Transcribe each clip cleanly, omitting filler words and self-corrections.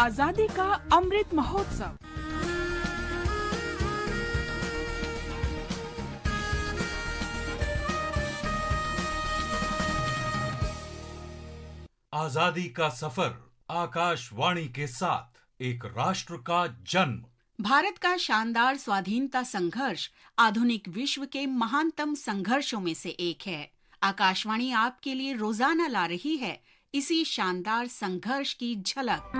आजादी का अमृत महोत्सव। आजादी का सफर, आकाशवाणी के साथ एक राष्ट्र का जन्म। भारत का शानदार स्वाधीनता संघर्ष आधुनिक विश्व के महानतम संघर्षों में से एक है। आकाशवाणी आपके लिए रोजाना ला रही है इसी शानदार संघर्ष की झलक।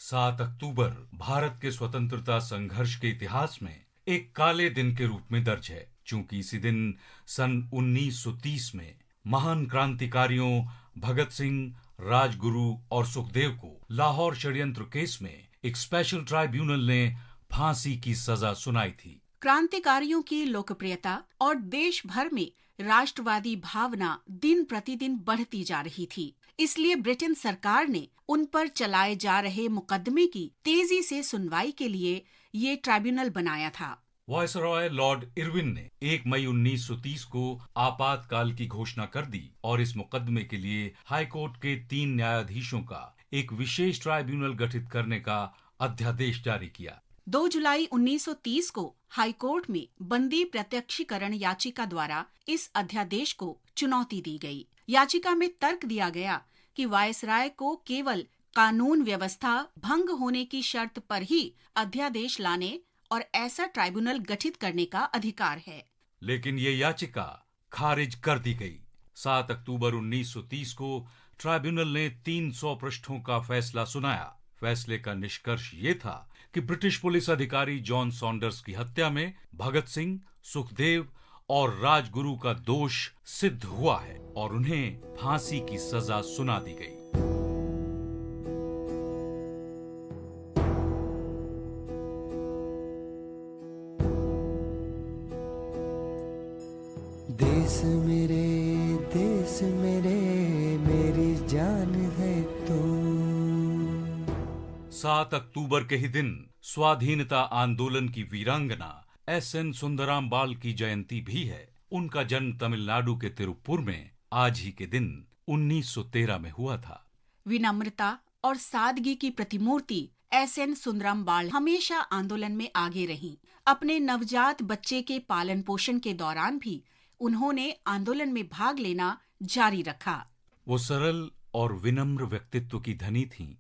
7 अक्टूबर भारत के स्वतंत्रता संघर्ष के इतिहास में एक काले दिन के रूप में दर्ज है, क्योंकि इसी दिन सन 1930 में महान क्रांतिकारियों भगत सिंह, राजगुरु और सुखदेव को लाहौर षड्यंत्र केस में एक स्पेशल ट्राइब्यूनल ने फांसी की सजा सुनाई थी। क्रांतिकारियों की लोकप्रियता और देश भर में राष्ट्रवादी भावना दिन प्रतिदिन बढ़ती जा रही थी, इसलिए ब्रिटेन सरकार ने उन पर चलाए जा रहे मुकदमे की तेजी से सुनवाई के लिए ये ट्राइब्यूनल बनाया था। वायसरॉय लॉर्ड इरविन ने 1 मई 1930 को आपातकाल की घोषणा कर दी और इस मुकदमे के लिए हाईकोर्ट के 3 न्यायाधीशों का एक विशेष ट्राइब्यूनल गठित करने का अध्यादेश जारी किया। 2 जुलाई 1930 को हाईकोर्ट में बंदी प्रत्यक्षीकरण याचिका द्वारा इस अध्यादेश को चुनौती दी गई। याचिका में तर्क दिया गया कि वायसराय को केवल कानून व्यवस्था भंग होने की शर्त पर ही अध्यादेश लाने और ऐसा ट्राइब्यूनल गठित करने का अधिकार है। लेकिन ये याचिका खारिज कर दी गई। 7 अक्टूबर 1930 को ट्राइब्यूनल ने 300 पृष्ठों का फैसला सुनाया। फैसले का निष्कर्ष ये था कि ब्रिटिश पुलिस अधिकारी जॉन सॉन्डर्स की हत्या में भगत सिंह, सुखदेव और राजगुरु का दोष सिद्ध हुआ है और उन्हें फांसी की सजा सुना दी गई। देश मेरे मेरी जान है तू। 7 अक्टूबर के ही दिन स्वाधीनता आंदोलन की वीरांगना एस.एन. सुंदरामबाल की जयंती भी है। उनका जन्म तमिलनाडु के तिरुप्पुर में आज ही के दिन 1913 में हुआ था। विनम्रता और सादगी की प्रतिमूर्ति एस.एन. सुंदरामबाल हमेशा आंदोलन में आगे रहीं। अपने नवजात बच्चे के पालन पोषण के दौरान भी उन्होंने आंदोलन में भाग लेना जारी रखा। वो सरल और विनम्र व्यक्तित्व की धनी थीं।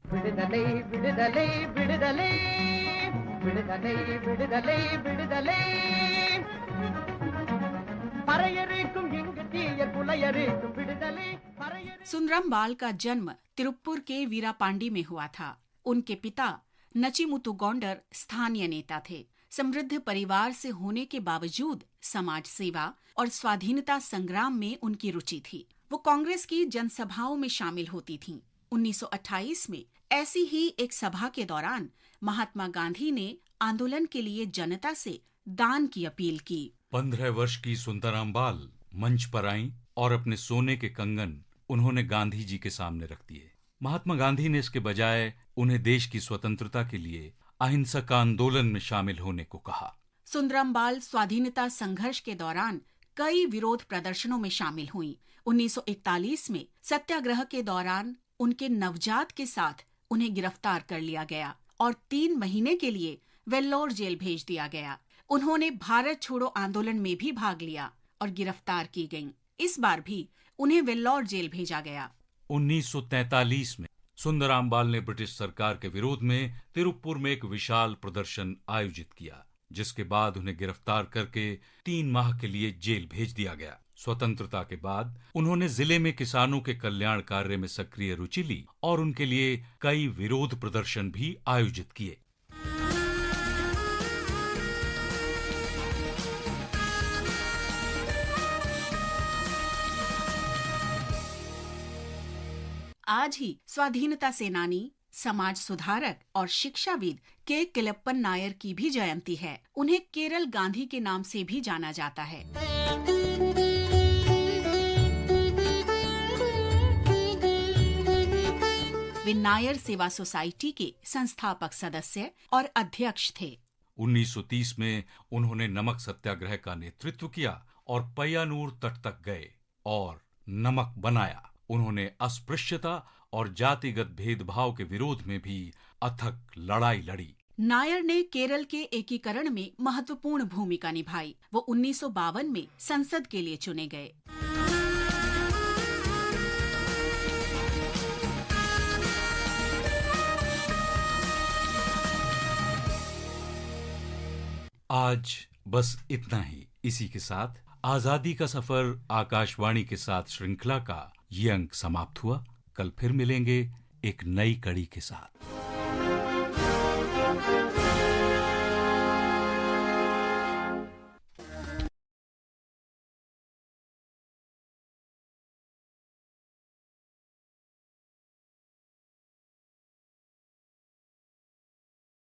सुंदरामबाल का जन्म तिरुप्पुर के वीरापांडी में हुआ था। उनके पिता नचिमुतु गौंडर स्थानीय नेता थे। समृद्ध परिवार से होने के बावजूद समाज सेवा और स्वाधीनता संग्राम में उनकी रुचि थी। वो कांग्रेस की जनसभाओं में शामिल होती थीं। 1928 में ऐसी ही एक सभा के दौरान महात्मा गांधी ने आंदोलन के लिए जनता से दान की अपील की। 15 वर्ष की सुंदरामबाल मंच पर आईं और अपने सोने के कंगन उन्होंने गांधी जी के सामने रख दिए। महात्मा गांधी ने इसके बजाय उन्हें देश की स्वतंत्रता के लिए अहिंसक आंदोलन में शामिल होने को कहा। सुंदरामबाल स्वाधीनता संघर्ष के दौरान कई विरोध प्रदर्शनों में शामिल हुईं। 1941 में सत्याग्रह के दौरान उनके नवजात के साथ उन्हें गिरफ्तार कर लिया गया और 3 महीने के लिए वेल्लोर जेल भेज दिया गया। उन्होंने भारत छोड़ो आंदोलन में भी भाग लिया और गिरफ्तार की गईं। इस बार भी उन्हें वेल्लोर जेल भेजा गया। 1943 में सुंदरामबाल ने ब्रिटिश सरकार के विरोध में तिरुप्पुर में एक विशाल प्रदर्शन आयोजित किया, जिसके बाद उन्हें गिरफ्तार करके 3 माह के लिए जेल भेज दिया गया। स्वतंत्रता के बाद उन्होंने जिले में किसानों के कल्याण कार्य में सक्रिय रुचि ली और उनके लिए कई विरोध प्रदर्शन भी आयोजित किए। आज ही स्वाधीनता सेनानी, समाज सुधारक और शिक्षाविद के किलप्पन नायर की भी जयंती है। उन्हें केरल गांधी के नाम से भी जाना जाता है। वे नायर सेवा सोसाइटी के संस्थापक सदस्य और अध्यक्ष थे। 1930 में उन्होंने नमक सत्याग्रह का नेतृत्व किया और पय्यानूर तट तक गए और नमक बनाया। उन्होंने अस्पृश्यता और जातिगत भेदभाव के विरोध में भी अथक लड़ाई लड़ी। नायर ने केरल के एकीकरण में महत्वपूर्ण भूमिका निभाई। वो 1952 में संसद के लिए चुने गए। आज बस इतना ही। इसी के साथ आजादी का सफर आकाशवाणी के साथ श्रृंखला का ये अंक समाप्त हुआ। कल फिर मिलेंगे एक नई कड़ी के साथ।